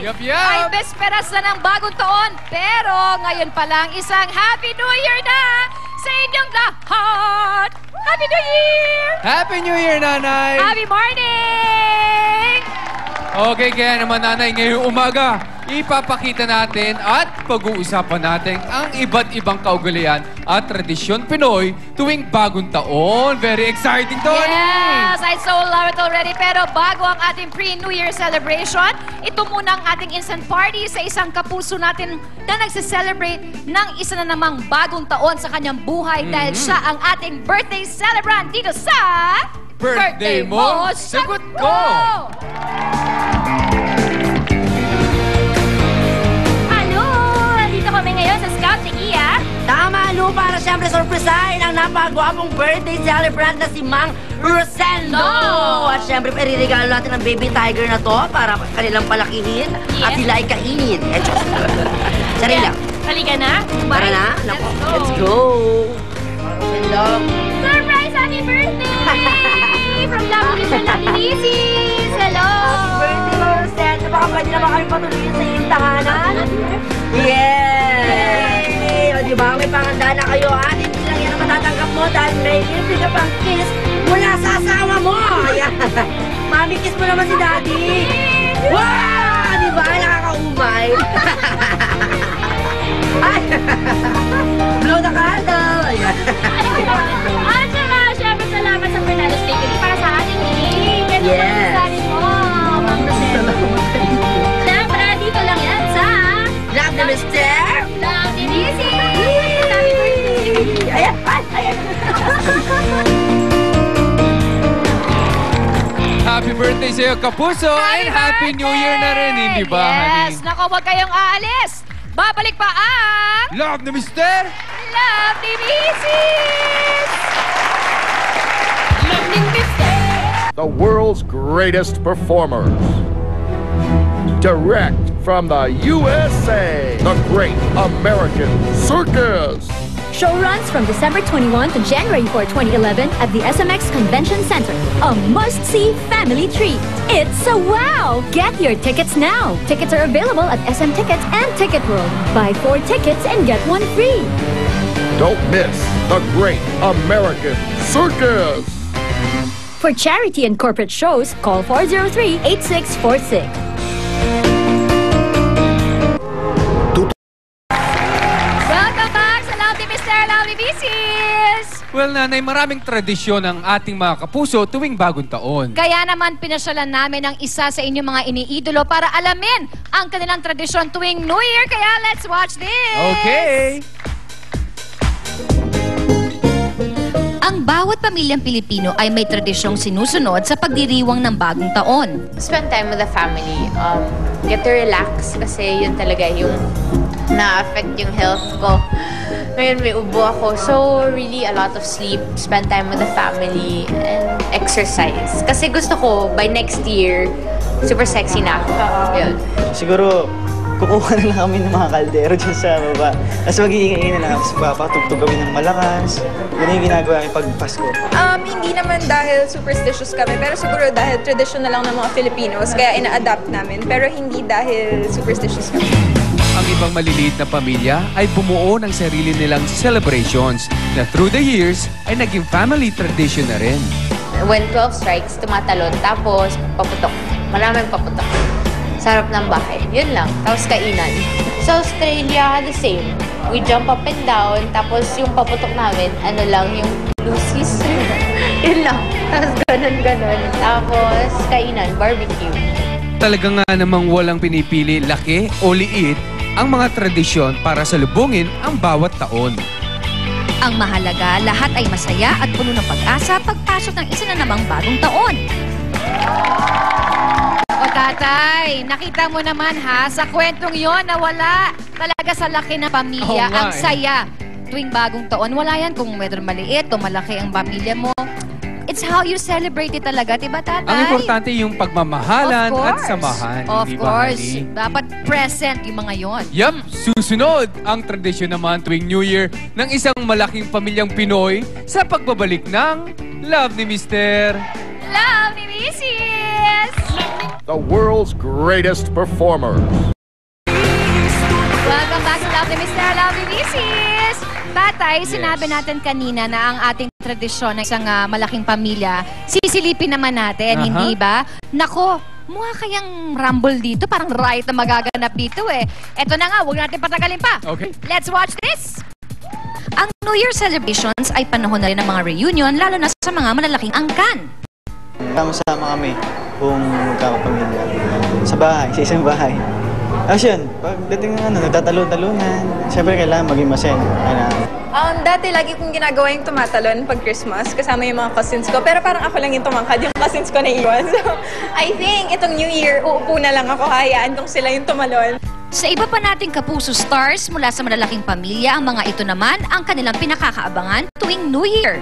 ay besperas na ng bagong taon. Pero ngayon pa lang isang Happy New Year na sa inyong lahat! Happy New Year! Happy New Year, Nanay! Happy morning! Okay, kaya naman, Nanay, ngayong umaga, ipapakita natin at pag-uusapan natin ang iba't ibang kaugalian at tradisyon Pinoy tuwing bagong taon. Very exciting, Tony! Yes, I so love it already. Pero bago ang ating pre-New Year celebration, ito muna ang ating instant party sa isang kapuso natin na nagse-celebrate ng isa na namang bagong taon sa kanyang buhay dahil siya ang ating birthday celebrant dito sa... Birthday mo, sagot ko! Kami ngayon sa Scout ni Iya. Tama, Lu, para siyempre sorpresahin ang napakagwapong birthday celebrant na si Mang Rosendo. At siyempre, iririgalo natin ang baby tiger na to para kanilang palakihin at sila ay kainin. Sarili lang. Halika na. Para na? Naku, let's go. Rosendo. Surprise! Happy birthday! From Lovely Mr. Lovely Mrs. Hello! Happy birthday, Mang Rosendo. Baka pwede naman kami patuloyin sa iyong tahanan. Yay! O diba, may panganda na kayo, ha? Hindi lang yan ang matatanggap mo dahil may libre ka pang kiss mula sa asawa mo! Ayan. Mami, kiss mo naman si Daddy! Wow! Diba? Nakakaumay! Ay! Blow the candle! Ayan. At saka, syempre, salamat sa Fernando's Bakery para sa ating cake. Ito Yes. ang sabi mo, Mang Rosendo. Syempre, dito lang yan sa... Love the Mister! Love ni Lizzy! Happy birthday! Ayan! Ayan! Happy birthday sa'yo, Kapuso! And Happy New Year na rin, hindi ba, Yes! honey? Naku, huwag kayong aalis! Babalik pa ang... Love ni Mister! Love ni Mrs. Love ni Mister. The world's greatest performers. Direct from the USA, the Great American Circus. Show runs from December 21 to January 4, 2011 at the SMX Convention Center. A must-see family treat. It's a wow! Get your tickets now. Tickets are available at SM Tickets and Ticket World. Buy 4 tickets and get 1 free. Don't miss the Great American Circus. For charity and corporate shows, call 403-8646. Welcome back sa Love ni Mr. Love ni Mrs. Well, Nanay, maraming tradisyon ang ating mga kapuso tuwing bagong taon. Kaya naman pinasyalan namin ang isa sa inyong mga iniidolo para alamin ang kanilang tradisyon tuwing New Year. Kaya let's watch this! Okay! Ang bawat pamilyang Pilipino ay may tradisyong sinusunod sa pagdiriwang ng bagong taon. Spend time with the family. Get to relax kasi yun talaga yung na-affect yung health ko. Ngayon may ubo ako. So really a lot of sleep, spend time with the family, and exercise. Kasi gusto ko by next year, super sexy na ako. Yun. Siguro, kukuha na lang kami ng mga kaldero dyan sa baba. Tapos magiging na lang. Tapos papatugtog kami ng malakas. Yun yung ginagawa kami pag Pasko. Hindi naman dahil superstitious kami, pero siguro dahil tradition na lang ng mga Filipinos, kaya ina-adapt namin. Pero hindi dahil superstitious kami. Ang ibang maliliit na pamilya ay bumuo ng sarili nilang celebrations na through the years ay naging family tradition na rin. When 12 strikes, tumatalon. Tapos paputok. Maraming paputok. Sarap ng bahay. Yun lang. Tapos kainan. Sa Australia, the same. We jump up and down. Tapos yung paputok namin, ano lang, yung Lucy's. Yun lang. Tapos ganun-ganun. Tapos kainan, barbecue. Talaga nga namang walang pinipili laki o liit ang mga tradisyon para salubungin ang bawat taon. Ang mahalaga, lahat ay masaya at puno ng pag-asa pagpasok ng isa na namang bagong taon. O tatay, nakita mo naman ha, sa kwentong yon na wala talaga sa laki ng pamilya. Oo nga, ang saya. Tuwing bagong taon, wala yan kung medyo maliit o malaki ang pamilya mo. It's how you celebrate it talaga, diba tatay? Ang importante yung pagmamahalan Of at course. samahan. Of di ba, course. honey? Dapat present yung mga yon. Yup, susunod ang tradisyon naman tuwing New Year ng isang malaking pamilyang Pinoy sa pagbabalik ng Love ni Mister. Love ni Mrs. the world's greatest performers. Welcome back to Lovely Mr. Lovely Mrs. Tatay, sinabi natin kanina na ang ating tradisyon ng isang malaking pamilya, sisilipin naman natin, hindi ba? Nako, mukha kayang rumble dito, parang riot na magaganap dito eh. Eto na nga, huwag natin patagalin pa. Okay. Let's watch this! Ang New Year celebrations ay panahon na rin ng mga reunion, lalo na sa mga malalaking angkan. Sama-sama kami kung magkakapamilya. Sa bahay, sa isang bahay. Tapos yun, pagdating ng nagtatalo-talunan, siyempre kailangan maging masaya. Dati lagi kong ginagawa yung tumatalon pag Christmas, kasama yung mga cousins ko. Pero parang ako lang yung tumangkad, yung cousins ko na iwan. So, I think itong New Year, uupo na lang ako, hayaan kung sila yung tumalon. Sa iba pa nating kapuso stars mula sa malalaking pamilya, ang mga ito naman ang kanilang pinakakaabangan tuwing New Year.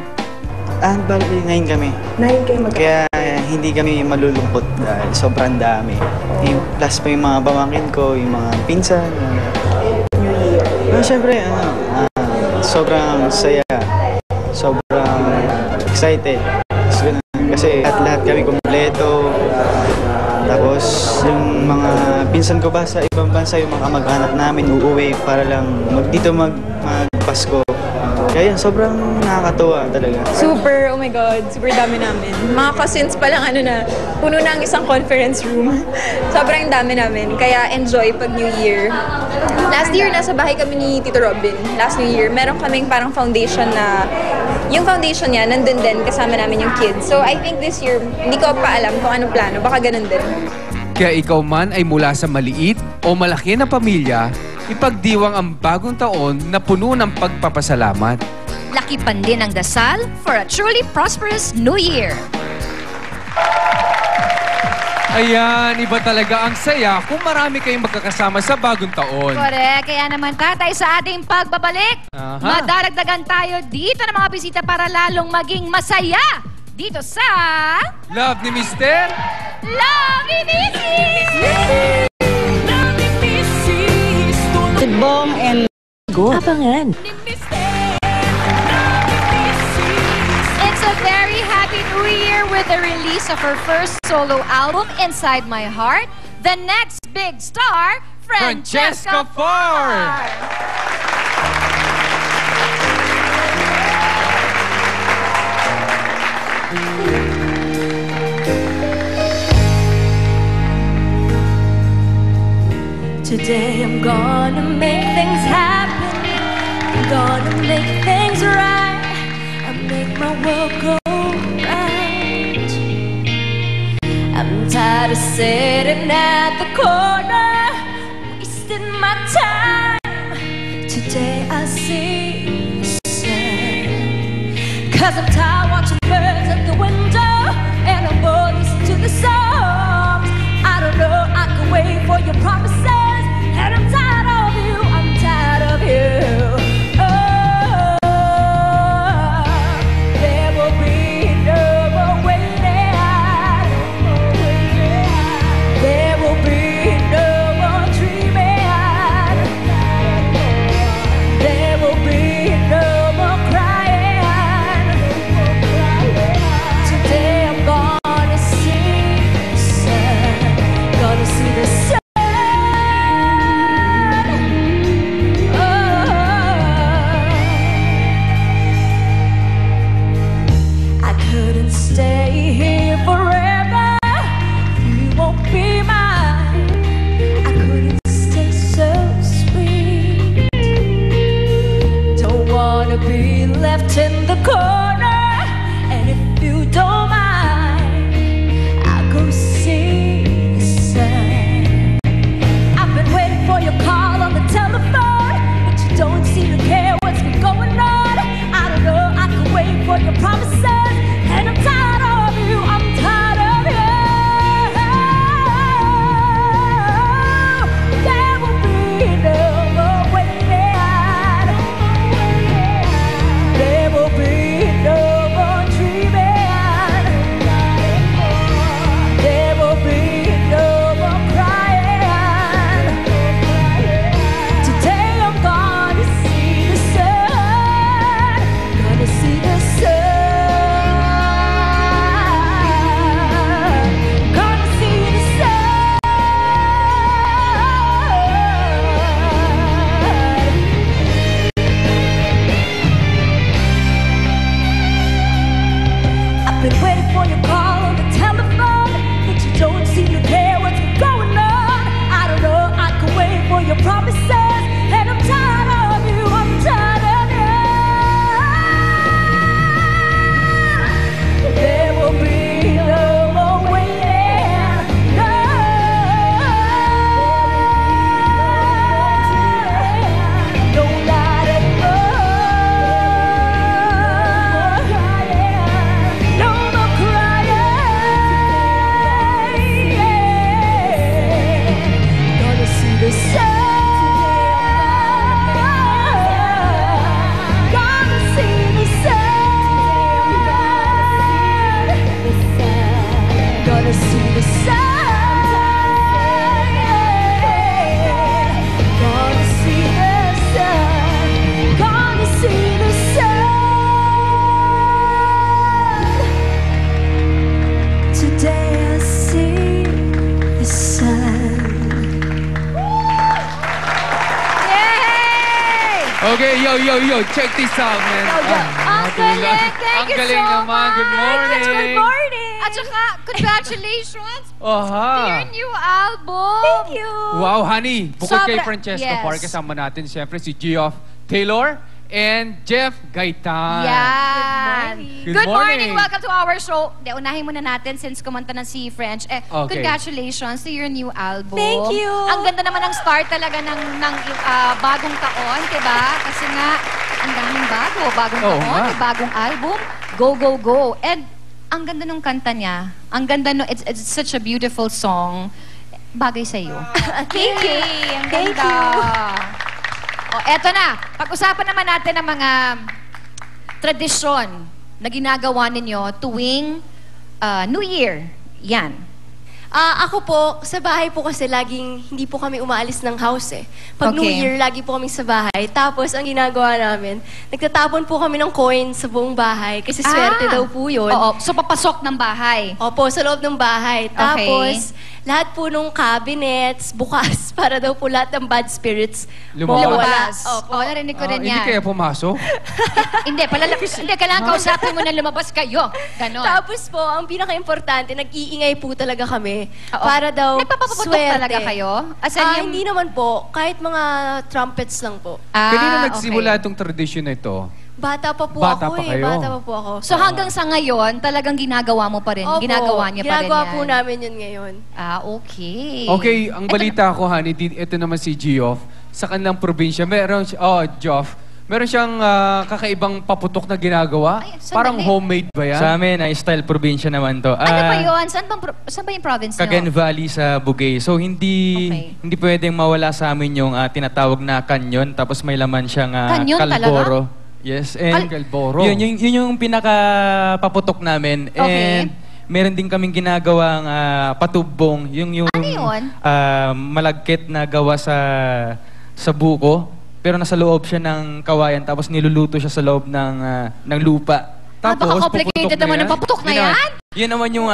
Bali, 9 kami. 9 kayo Kaya hindi kami malulungkot dahil sobrang dami. Plus pa yung mga pamangkin ko, yung mga pinsan. New Year. Siyempre, sobrang saya. Sobrang excited. Kasi at lahat kami kumpleto. Tapos yung mga pinsan ko ba sa ibang bansa, yung mga kamag-anak namin uuwi para lang dito mag-Pasko. Kaya yun, sobrang nakakatuwa talaga. Super, oh my God, super dami namin. Mga cousins pa lang, puno na ang isang conference room. Sobrang dami namin, kaya enjoy pag New Year. Last year, nasa bahay kami ni Tito Robin. Last New Year, meron kaming parang foundation na, yung foundation niya, nandun din, kasama namin yung kids. So I think this year, hindi ko pa alam kung anong plano, baka ganun din. Kaya ikaw man ay mula sa maliit o malaki na pamilya, ipagdiwang ang bagong taon na puno ng pagpapasalamat. Lakipan din ang dasal for a truly prosperous New Year. Ayan, iba talaga ang saya kung marami kayong magkakasama sa bagong taon. Correct. Kaya naman tatay, sa ating pagbabalik, madaragdagan tayo dito ng mga bisita para lalong maging masaya dito sa... Love ni Mr. Lovely Mrs. Bong and go. Abangan. It's a very happy New Year with the release of her first solo album, Inside My Heart. The next big star, Francesca Ford. Today I'm gonna make things happen. I'm gonna make things right. I'll make my world go round. I'm tired of sitting at the corner, wasting my time. Today I see the sun. 'Cause I'm tired watching birds at the window, and I'm bored listening to the songs. I don't know, I can wait for your promises. And I'm tired of you, I'm tired of you. Oh, there will be no more waiting. There will be no more dreaming. There will be no more crying. Today Okay, yo. Check this out, man. Ang galing! Thank you galing so naman. much! Good morning. Good morning! At saka, congratulations to Aha. your new album! Thank you! Wow, honey. Bukod kay Sobra- Francesca yes. Par, kasama natin siyempre si Geoff Taylor and Jeff Gaitan. Yan! Good morning. Welcome to our show. Unahin muna natin since kumanta na si French. Okay. Congratulations to your new album. Thank you. Ang ganda naman ng start talaga ng bagong taon, diba? Kasi nga, ang daming bago. Bagong Oo taon, nga. may bagong album. Go, go, go. And ang ganda nung kanta niya. Ang ganda no, it's such a beautiful song. Bagay sa iyo. Thank you. Ang Thank ganda. O, eto na. Pag-usapan naman natin ang mga tradisyon na ginagawa ninyo tuwing New Year. Yan. Ako po, sa bahay po kasi laging hindi po kami umaalis ng house eh. Pag New Okay. Year, lagi po kami sa bahay. Tapos, ang ginagawa namin, nagtatapon po kami ng coins sa buong bahay kasi swerte daw po yun. Oo. So, papasok ng bahay. Opo, sa loob ng bahay. Tapos, lahat po nung cabinets, bukas, para daw po lahat ng bad spirits Lumabas. Opo. Oo, narinig ko rin Hindi yan. kaya pumasok? Hindi, hindi, kailangan kausapin mo na lumabas kayo. Ganon. Tapos po, ang pinaka-importante, nag-iingay po talaga kami. Oo. Para daw Nagpapaputok swerte. talaga kayo? As in yung- Hindi naman po. Kahit mga trumpets lang po. Kanina nagsimula okay. itong tradisyon na ito? Bata pa po Bata ako pa kayo. Bata pa po ako. So hanggang sa ngayon, talagang ginagawa mo pa rin? Opo, Ginagawa niya pa rin ginagawa yan? po namin yun ngayon. Okay. Okay, ang balita ko, honey, ito naman si Geoff. Sa kanilang probinsya, Geoff, meron siyang kakaibang paputok na ginagawa. Ay, sandali. Parang homemade ba yan? Sa amin, style probinsya naman to. Ano ba yun? Saan ba yung province nyo? Cagayan Valley sa Bugay. So, hindi pwedeng mawala sa amin yung tinatawag na kanyon. Tapos may laman siyang Kanyon kalboro. Yes. And Kalboro. yun yung pinaka-paputok namin. Okay. And meron din kaming ginagawang patubong. Yung Ano yun? malagkit na gawa sa buko. Pero nasa loob siya ng kawayan. Tapos niluluto siya sa loob ng lupa. Baka complicated naman ang paputok na yan? Yun naman yung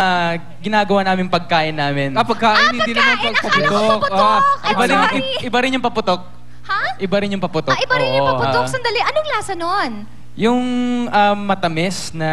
ginagawa namin pagkain namin. Pagkain, hindi naman Akala ko pagpaputok. paputok. I'm Iba rin, sorry. iba rin yung paputok. Ha? Iba rin yung paputok. Iba rin yung Oo, paputok. ah. Sandali, anong lasa nun? Yung matamis na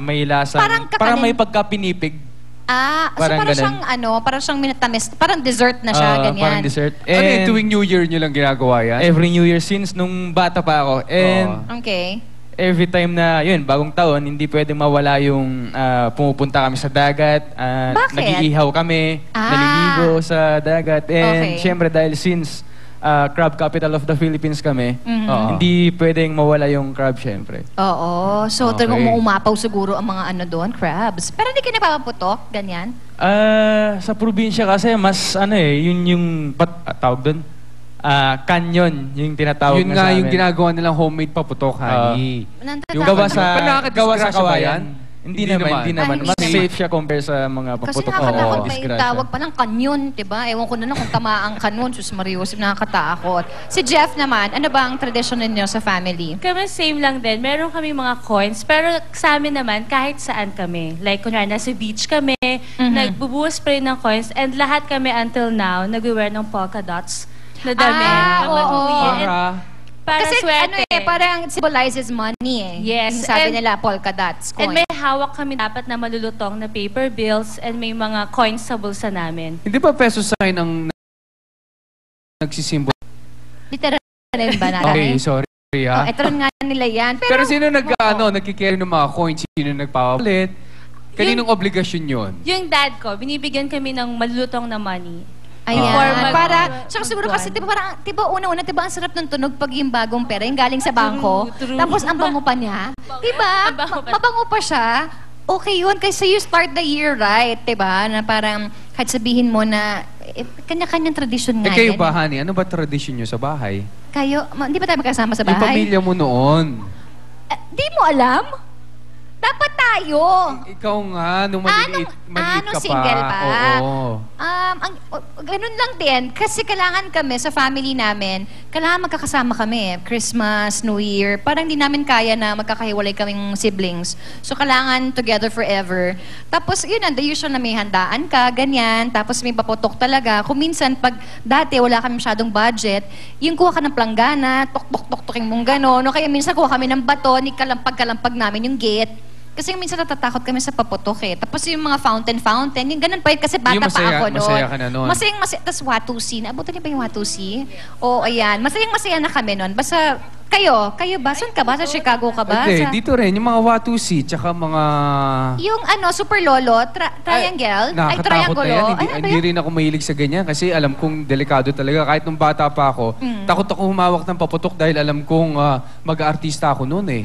may lasa. Parang kakanin. Parang may pagkapinipig. So Parang parang ganun. siyang parang siyang minatamis. Parang dessert na siya, ganyan. Parang dessert. Ano yung And tuwing New Year nyo lang ginagawa yan? every New Year since nung bata pa ako. And Okay. every time na, yun, bagong taon, hindi pwedeng mawala yung pumupunta kami sa dagat. Bakit? Nag-iihaw kami, naliligo sa dagat. And Okay. syempre dahil since crab capital of the Philippines kami, Mhm. hindi pwedeng mawala yung crab syempre. Oo. So, Okay. talagang umapaw siguro ang mga doon, crabs. Pero hindi ka napapaputok, ganyan? Sa probinsya kasi mas yun yung tawag doon. Canyon, yung tinatawag Yun na nga sa yung amin. ginagawa nilang homemade paputok, honey. Yung gawa sa Nakakadisgrasya ba kawayan. yan? Hindi naman. Mas Ay, safe siya compare sa mga Kasi paputok. nakakatakot, may disgrasya. tawag pa ng kanyon, di ba? Ewan ko na lang kung tama ang kanyon. Sus Marius, nakakatakot. Si Jeff naman, ano ba ang tradisyon ninyo sa family? Kami same lang din. Meron kami mga coins, pero sa amin naman, kahit saan kami. Like, kunwari, nasa beach kami, nagbubuhos pa rin ng coins, and lahat kami until now, nag-wear ng polka dots na dami. Oo. Para Kasi swerte. parang symbolizes money eh. Yes, Yung sabi and- nila, polka dots, And coin. may hawak kami dapat na malulutong na paper bills and may mga coins sa bulsa namin. Hindi ba peso sign ang nagsisimbol? Literal rin ba natin? Okay, sorry ha. Ito rin nga nila yan. Pero sino nagkikerry ng mga coins? Sino nagpapalit? Kaninong obligasyon yun? Yung dad ko, binibigyan kami ng malulutong na money. Ayan. Para, tsaka siguro kasi, di ba una-una, di ba ang sarap ng tunog pag yung bagong pera, yung galing sa bangko, True. tapos ang bango pa niya. Di ba? Mabango pa siya. Okay yun, kasi you start the year right, di ba? Na parang, kahit sabihin mo na, kanya-kanyang tradisyon nga kayo yan. ba, honey? Ano ba tradisyon nyo sa bahay? Hindi ba tayo magkasama sa Yung bahay? pamilya mo noon. Di mo alam? Dapat tayo. Ikaw nga, nung maliit ka pa. single pa? Oo. ganun lang din. Kasi kailangan kami, sa family namin, kailangan magkakasama kami. Christmas, New Year. Parang di namin kaya na magkakahiwalay kaming siblings. So, kailangan together forever. Tapos, yun, the usual na may handaan ka, ganyan. Tapos, may paputok talaga. Kung minsan, pag dati wala kami masyadong budget, yung kuha ka ng planggana, tok-tok-tok-toking mong gano'n. No? Kaya minsan kuha kami ng bato, kalampag-kalampag namin yung gate. Kasi minsan natatakot kami sa paputok eh. Tapos yung mga fountain, yung ganun pa yun kasi bata pa ako noon. Masaya ka na noon. Masayang-masaya. Tapos Watusi. Naabutan niyo ba yung Watusi? Oo, ayan. Masayang-masaya na kami noon. Basta kayo ba? Saan ka ba? Sa Chicago ka ba? Hindi, dito rin. Yung mga Watusi, tsaka mga... Yung Super Lolo, triangle? Nakakatakot na yan. Hindi rin ako mahilig sa ganyan kasi alam kong delikado talaga. Kahit nung bata pa ako, takot ako humawak ng paputok dahil alam kong mag-aartista ako noon eh.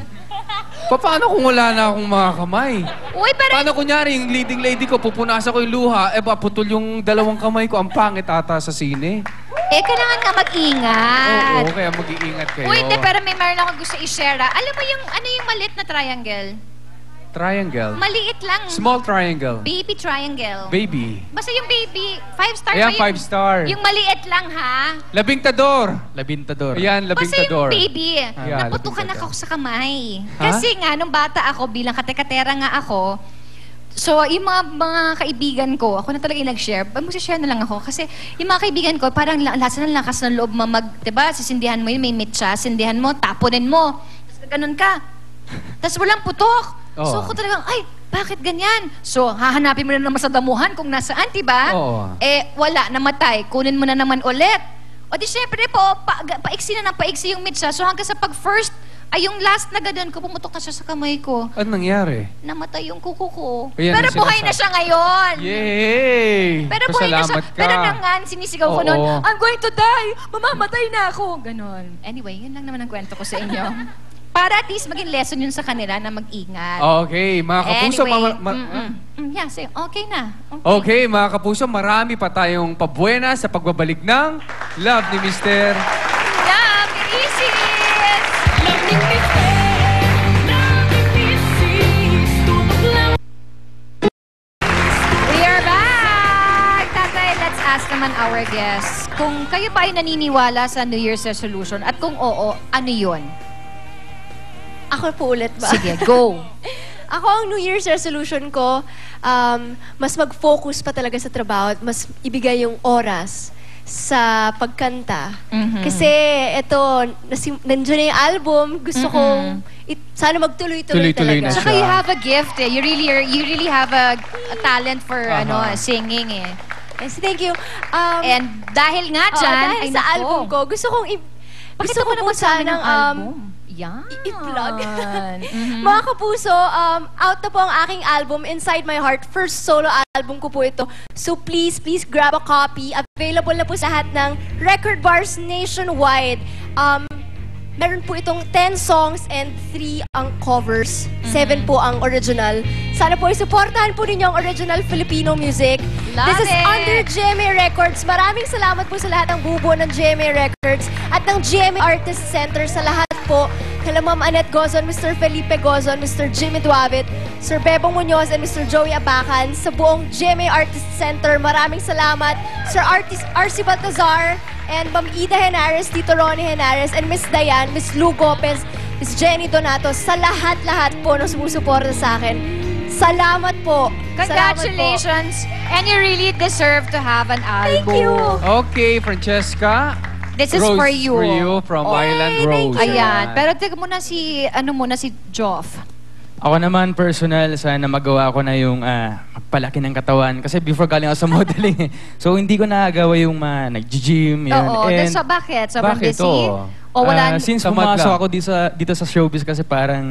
Paano kung wala na akong mga kamay? Uy, pero... Paano kunyari, yung leading lady ko, pupunasan ko yung luha, paputol yung dalawang kamay ko, ang pangit ata sa sine. Kailangan nga mag-ingat. Oo, kaya mag-iingat kayo. Uy, pero meron ako gusto i-share. Alam mo yung, yung maliit na triangle? Triangle? Maliit lang. Small triangle? Baby triangle. Baby? Basta yung baby. 5-star Ayan, ba 5-star. Yung maliit lang, ha? Labingtador. Ayan, Basta yung labingtador. baby. Naputukan ako sa kamay. Kasi nga, nung bata ako, bilang katekatera nga ako, so, yung mga kaibigan ko, ako na talaga yung nag-share. Mag-share na lang ako. Kasi yung mga kaibigan ko, parang lakas ng loob mo diba, sisindihan mo yun, may mitsa, sindihan mo, tapunin mo. Tapos ganun ka. Tapos walang putok. So, ako talagang, ay, bakit ganyan? So, hahanapin mo na naman sa damuhan kung nasaan, diba? Wala, namatay. Kunin mo na naman ulit. O di syempre po, paiksi na ng paiksi yung mitsa. So, hanggang sa yung last na gadon ko, pumutok na siya sa kamay ko. Ano nangyari? Namatay yung kuko ko. Ayan, pero buhay na siya ngayon. Yay! Pero buhay na siya. Pero nangan, sinisigaw ko noon, I'm going to die! Mamamatay na ako! Ganon. Anyway, yun lang naman ang kwento ko sa inyo. Para at least maging lesson yun sa kanila na mag-ingat. Okay, mga kapuso. Yeah, say, okay na. Okay, mga kapuso, marami pa tayong pabuena sa pagbabalik ng Love ni Mr. Love ni Mrs. Love ni Mr. Love ni Mrs. We are back! Tatay, let's ask naman our guests. Kung kayo ba ay naniniwala sa New Year's resolution at kung oo, ano yun? Ako po ulit ba? Sige, go! Ako, ang New Year's resolution ko, mas mag-focus pa talaga sa trabaho at mas ibigay yung oras sa pagkanta. Kasi ito, nandiyan na yung album, gusto kong sana magtuloy-tuloy talaga. Saka you have a gift eh. You really have a talent for singing eh. Yes, thank you. And dahil nga dyan, dahil sa album ko, gusto kong gusto ko po sanang yan. I-plug. Mga kapuso, out na po ang aking album, Inside My Heart. First solo album ko po ito. So please grab a copy. Available na po sa lahat ng record bars nationwide. Meron po itong 10 songs and 3 ang covers. 7 po ang original. Sana po isuportahan po ninyo ang original Filipino music. This is under GMA Records. Maraming salamat po sa lahat ng bubuo ng GMA Records at ng GMA Artist Center sa lahat po. Kala Ma'am Annette Gozon, Mr. Felipe Gozon, Mr. Jimmy Duavit, Sir Bebong Muñoz, and Mr. Joey Abacan sa buong GMA Artist Center. Maraming salamat. Sir RC Baltazar, and Ma'am Ida Henares, Tito Ronnie Henares, and Miss Dayan, Miss Lou Gopez, Miss Jenny Donato, sa lahat-lahat po na sumusuporta sa akin. Salamat po. Congratulations. Salamat po. And you really deserve to have an album. Thank you. Okay, Francesca. This is Rose for you. For you from Island Rose. Ayan. Pero teka muna si Joff. Ako naman, personal, sana magawa ko na yung magpalaki ng katawan. Kasi before galing ako sa modeling So, hindi ko nagawa yung nag-gym. Oo. So, bakit? Sobrang busy? O wala... Since pumasok ako dito sa showbiz kasi parang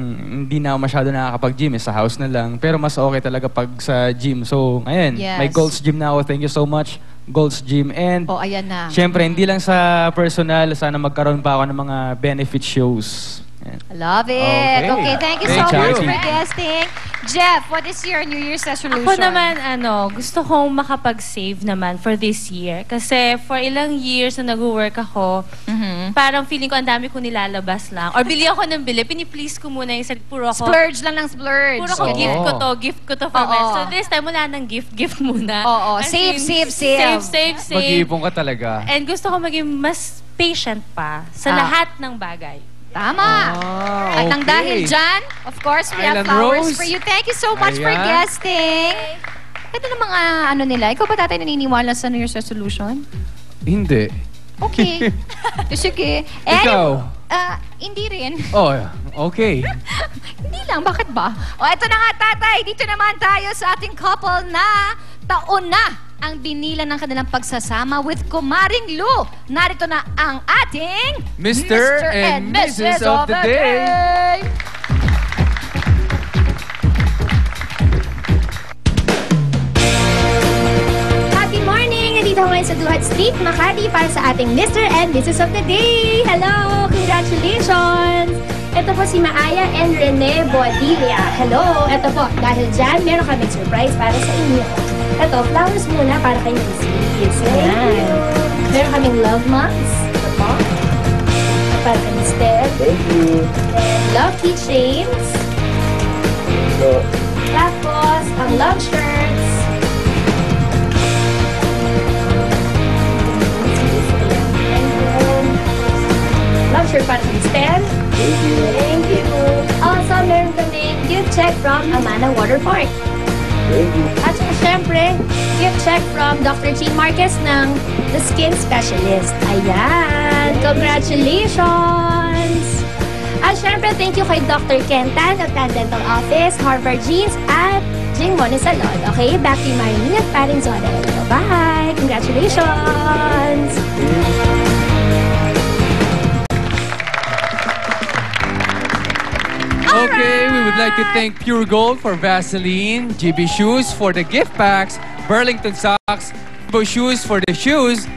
hindi na ako masyado nakakapag-gym. Sa house na lang. Pero mas okay talaga pag sa gym. So, ngayon, may Gold's Gym na ako. Thank you so much, Gold's Gym. And, ayan na. syempre, hindi lang sa personal, sana magkaroon pa ako ng mga benefit shows. Love it. Okay, thank you so Thank much you. for guesting. Jeff, what is your New Year's resolution? Ako naman, gusto kong makapag-save naman for this year. Kasi for ilang years na nag-work ako, parang feeling ko ang dami ko nilalabas lang. Or bili ako ng bili, piniplease ko muna yung sarili. Puro ako, Splurge lang ng splurge. puro ako gift ko to for men. So this time, wala nang gift muna. Oo, As save, in, save. Save. Mag-iipon ka talaga. And gusto ko maging mas patient pa sa lahat ng bagay. Tama. At nang dahil dyan, of course, we have Island flowers Rose. for you. Thank you so much for Ayan. guesting. Ito ng mga nila. Ikaw ba tatay naniniwala sa New Year's resolution? Hindi. Okay. Sige. Ikaw? Hindi rin. Oh, okay. Hindi lang. Bakit ba? Ito na nga tatay. Dito naman tayo sa ating couple na taon na ang binila ng kanilang pagsasama with Kumaring Lou. Narito na ang ating Mr. and Mrs. of the Day. Happy morning! Nandito ako ngayon sa Duhat Street, Makati para sa ating Mr. and Mrs. of the Day! Hello! Congratulations! Ito po si Maaya and Rene Bodilla. Hello! Ito po, dahil dyan, meron kaming surprise para sa inyo. Ito, flowers muna para kay Mrs. Ayan. Meron kaming love mugs. Ito po. Para kay Mr. Thank you. And love keychains. Tapos, ang love shirts. Love shirt para kay Mr. Thank you. Thank you. Also, meron kaming gift check from Amana Water Park. Thank you. At saka syempre, gift check from Dr. Jean Marquez ng The Skin Specialist. Ayan! Congratulations! At syempre, thank you kay Dr. Ken Tan of Tan Dental Office, Harvard Jeans, at Jing Mone Salon. Okay, back to Marilyn at Parin Zodel. Bye! Congratulations! Okay, we would like to thank Pure Gold for Vaseline, GB Shoes for the gift packs, Burlington Socks, Bo Shoes for the shoes,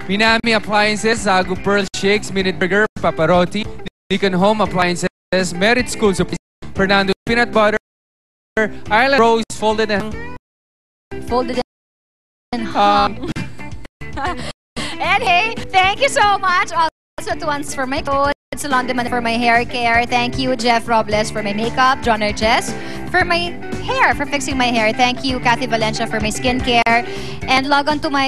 Minami Appliances, Zagu Pearl Shakes, Minute Burger, Paparotti, Deacon Home Appliances, Merit School Supplies, Fernando Peanut Butter, Island Rose Folded and hung. And hey, thank you so much also to Once for my clothes, Salon de Man for my hair care. Thank you, Jeff Robles, for my makeup, John Jess for my hair, for fixing my hair. Thank you, Kathy Valencia, for my skincare. And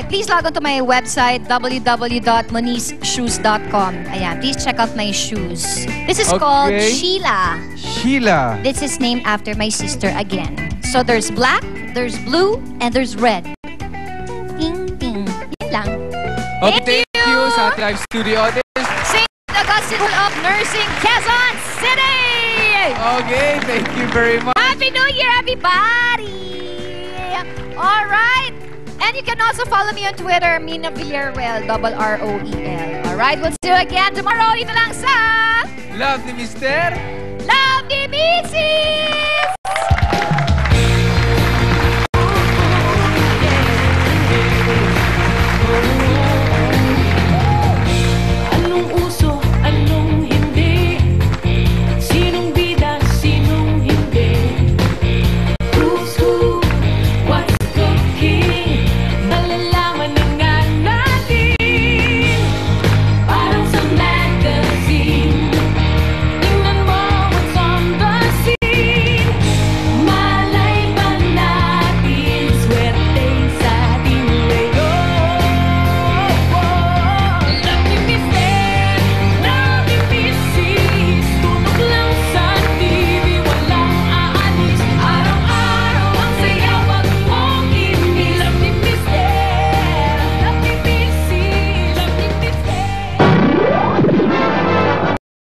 please log on to my website, www.monisshoes.com. Ayan, please check out my shoes. This is called Sheila. Sheila. This is named after my sister again. So there's black, there's blue, and there's red. Ting, ting. Yan lang. Okay, thank you sa ating live studio audience. St. Augustine School of Nursing, Quezon City! Okay, thank you very much. Happy New Year, everybody! All right. And you can also follow me on Twitter, Mina Villarreal, RROEL. All right, we'll see you again tomorrow. Dito lang sa Love ni Mr. Love ni Mitzi!